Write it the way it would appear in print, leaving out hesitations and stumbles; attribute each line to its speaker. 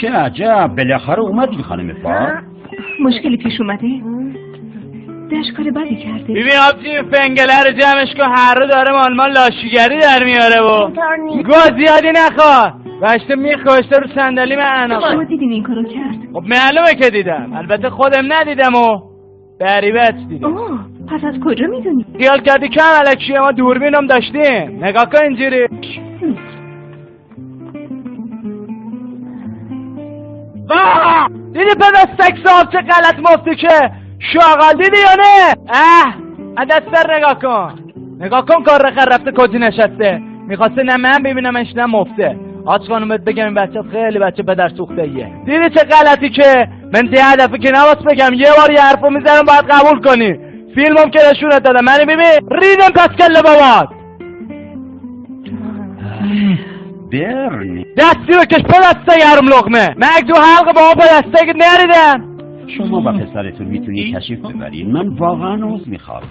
Speaker 1: چه عجب، بالاخره اومدی خانم فار.
Speaker 2: مشکلی پیش اومده؟ دشکار بدی کرده.
Speaker 3: ببین آبجی فنگله رو جمعش کن، هر رو داره مالمان لاشیگری در میاره و گوه زیادی نخواه وشته میخواشته رو صندلی من عناقه.
Speaker 2: شما دیدین این کارو کرد؟
Speaker 3: خب معلومه که دیدم، البته خودم ندیدم و بریبت دیدم.
Speaker 2: اوه پس از کجا میدونی؟
Speaker 3: خیال کردی کم علکشیه، ما دوربینم داشتیم. نگاه کن اینجوری. دیدی پدر سکساب چه غلط مفتی که شاغل دیدی یا نه؟ دستر نگاه کن، نگاه کن کار رخر رفته کجی نشسته، میخواسته نه من ببینمش نه مفته. آج خانومت بگم این بچه خیلی بچه پدر سوخته ایه. دیدی چه غلطی که من 10 دفعه که نواس بگم یه بار یه حرفو میزنم باید قبول کنی. فیلمم که نشونت دادم، منی ببین ریدم پس کله بابات.
Speaker 1: برنی
Speaker 3: دستی بکش پدسته یارم لقمه، مگ دو حلق با اون پدسته که نریدم.
Speaker 1: شما با پسرتون میتونی تشریف ببرین، من واقعا عذر میخوام.